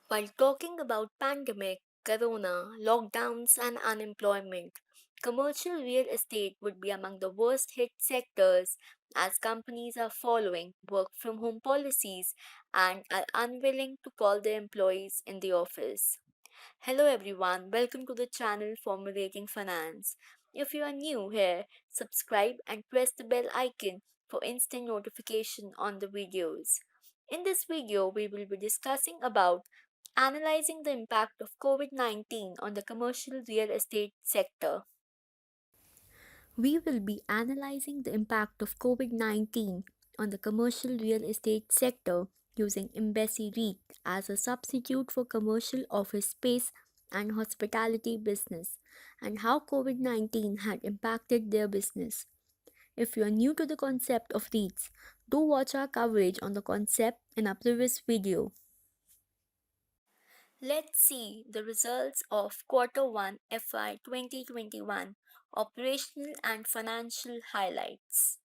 While talking about pandemic, corona, lockdowns and unemployment, commercial real estate would be among the worst hit sectors as companies are following work from home policies and are unwilling to call their employees in the office. Hello everyone, welcome to the channel Formulating Finance. If you are new here, subscribe and press the bell icon for instant notification on the videos. In this video, we will be discussing about analyzing the impact of COVID-19 on the commercial real estate sector. We will be analyzing the impact of COVID-19 on the commercial real estate sector using Embassy REIT as a substitute for commercial office space and hospitality business, and how COVID-19 had impacted their business. If you are new to the concept of REITs, do watch our coverage on the concept in our previous video. Let's see the results of Q1 FY 2021 operational and financial highlights.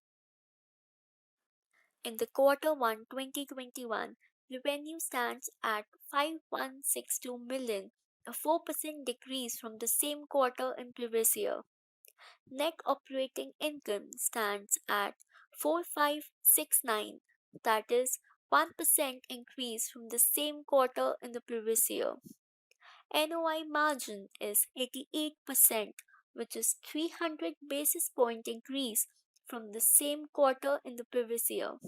In the Q1 2021, revenue stands at 5162 million, a 4% decrease from the same quarter in previous year. Net operating income stands at 4569, that is 1% increase from the same quarter in the previous year. NOI margin is 88%, which is 300 basis point increase from the same quarter in the previous year.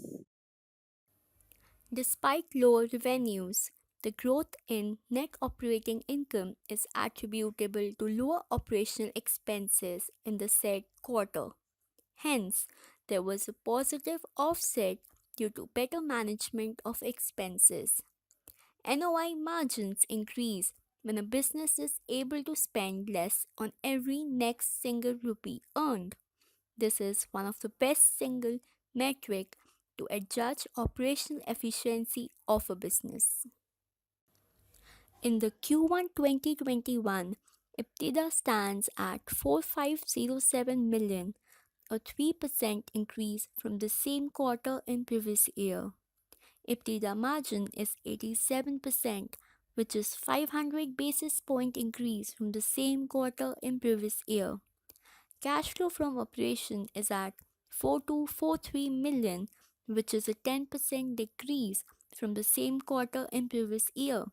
Despite lower revenues, the growth in net operating income is attributable to lower operational expenses in the said quarter. Hence, there was a positive offset due to better management of expenses. NOI margins increase when a business is able to spend less on every next single rupee earned. This is one of the best single metric to judge operational efficiency of a business. In the Q1 2021, EBITDA stands at 4507 million, a 3% increase from the same quarter in previous year. EBITDA margin is 87%, which is 500 basis point increase from the same quarter in previous year. Cash flow from operation is at 4243 million, which is a 10% decrease from the same quarter in previous year.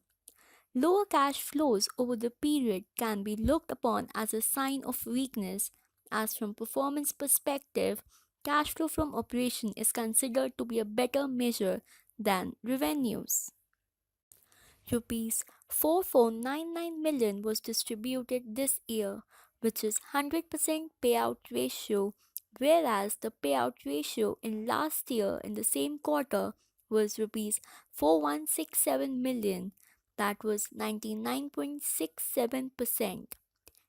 Lower cash flows over the period can be looked upon as a sign of weakness, as from performance perspective, cash flow from operation is considered to be a better measure than revenues. Rupees 4499 million was distributed this year, which is 100% payout ratio, whereas the payout ratio in last year in the same quarter was rupees 4167 million, that was 99.67%.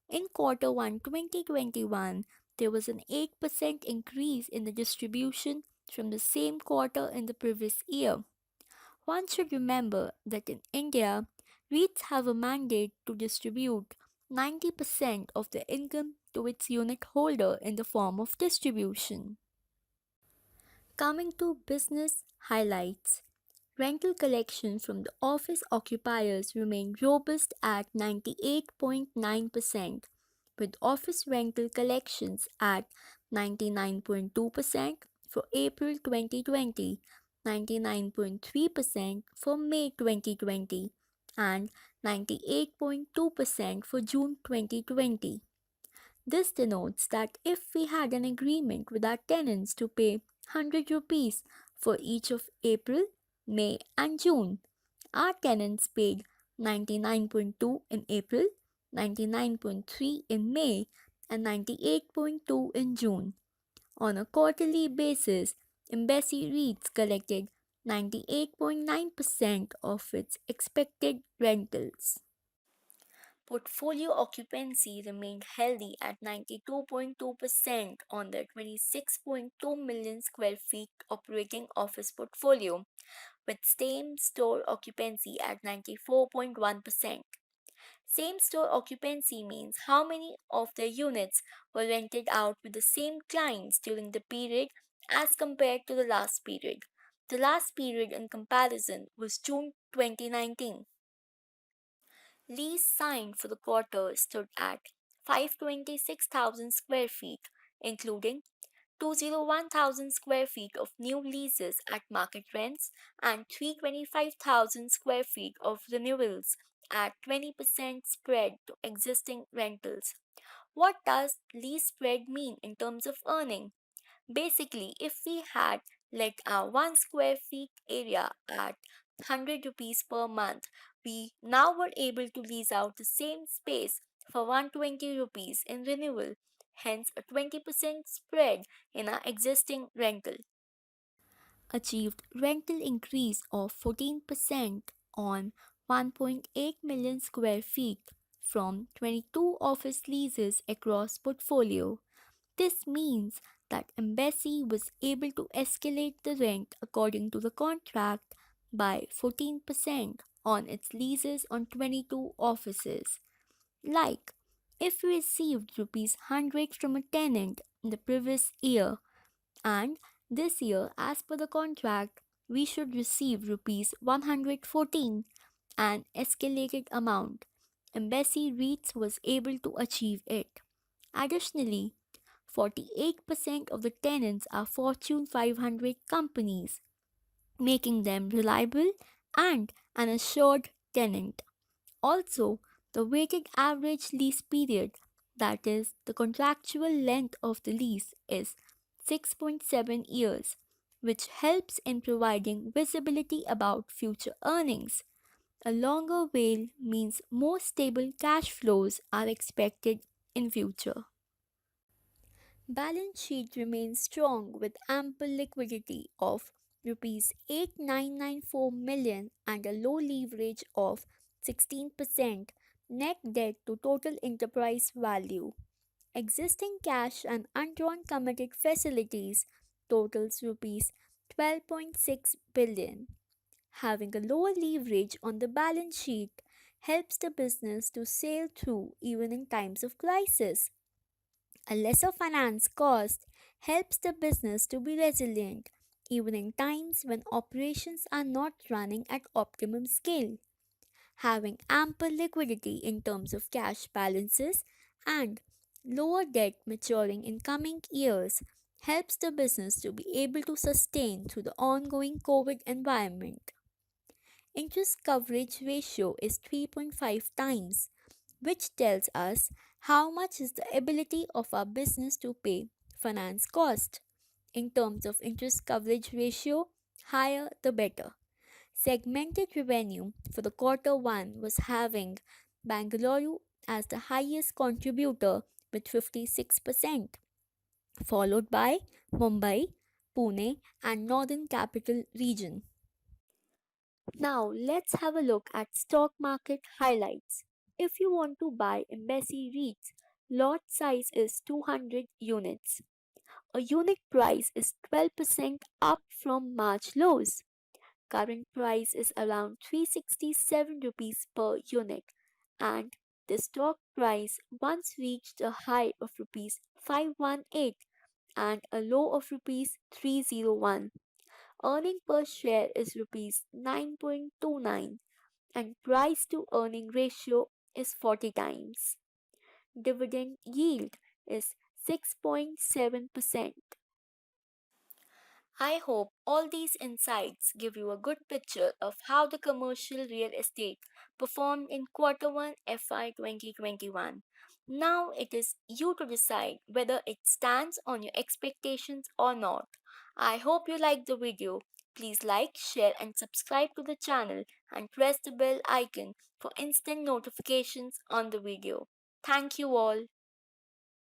In Q1 2021, there was an 8% increase in the distribution from the same quarter in the previous year. One should remember that in India, REITs have a mandate to distribute 90% of the income to its unit holder in the form of distribution. Coming to business highlights, rental collections from the office occupiers remain robust at 98.9%, with office rental collections at 99.2% for April 2020, 99.3% for May 2020, and 98.2% for June 2020. This denotes that if we had an agreement with our tenants to pay 100 rupees for each of April, May, and June, our tenants paid 99.2 in April, 99.3 in May, and 98.2 in June. On a quarterly basis, Embassy REITs collected 98.9% of its expected rentals. Portfolio occupancy remained healthy at 92.2% on the 26.2 million square feet operating office portfolio, with same store occupancy at 94.1%. Same store occupancy means how many of the units were rented out with the same clients during the period as compared to the last period. The last period in comparison was June 2019. Lease signed for the quarter stood at 526,000 square feet, including 201,000 square feet of new leases at market rents and 325,000 square feet of renewals at 20% spread to existing rentals. What does lease spread mean in terms of earning? Basically, if we had let our 1 square feet area at 100 rupees per month, we now were able to lease out the same space for 120 rupees in renewal, hence a 20% spread in our existing rental. Achieved rental increase of 14% on 1.8 million square feet from 22 office leases across portfolio. This means that Embassy was able to escalate the rent according to the contract by 14% on its leases on 22 offices. Like, if we received rupees 100 from a tenant in the previous year, and this year, as per the contract, we should receive rupees 114, an escalated amount. Embassy REITs was able to achieve it. Additionally, 48% of the tenants are Fortune 500 companies, making them reliable and an assured tenant. Also, the weighted average lease period, that is, the contractual length of the lease, is 6.7 years, which helps in providing visibility about future earnings. A longer WALE means more stable cash flows are expected in future. Balance sheet remains strong with ample liquidity of rupees 8994 million and a low leverage of 16% net debt to total enterprise value. Existing cash and undrawn committed facilities totals rupees 12.6 billion. Having a lower leverage on the balance sheet helps the business to sail through even in times of crisis. A lesser finance cost helps the business to be resilient even in times when operations are not running at optimum scale. Having ample liquidity in terms of cash balances and lower debt maturing in coming years helps the business to be able to sustain through the ongoing COVID environment. Interest coverage ratio is 3.5 times, which tells us how much is the ability of our business to pay finance cost. In terms of interest coverage ratio, higher the better. Segmented revenue for the quarter 1 was having Bangalore as the highest contributor with 56%, followed by Mumbai, Pune, and Northern Capital Region. Now let's have a look at stock market highlights. If you want to buy Embassy REITs, lot size is 200 units. A unit price is 12% up from March lows. Current price is around 367 rupees per unit, and the stock price once reached a high of rupees 518 and a low of rupees 301. Earning per share is rupees 9.29 and price to earning ratio is 40 times. Dividend yield is 6.7%. I hope all these insights give you a good picture of how the commercial real estate performed in quarter 1 FY 2021. Now it is you to decide whether it stands on your expectations or not. I hope you liked the video. Please like, share and subscribe to the channel and press the bell icon for instant notifications on the video. Thank you all.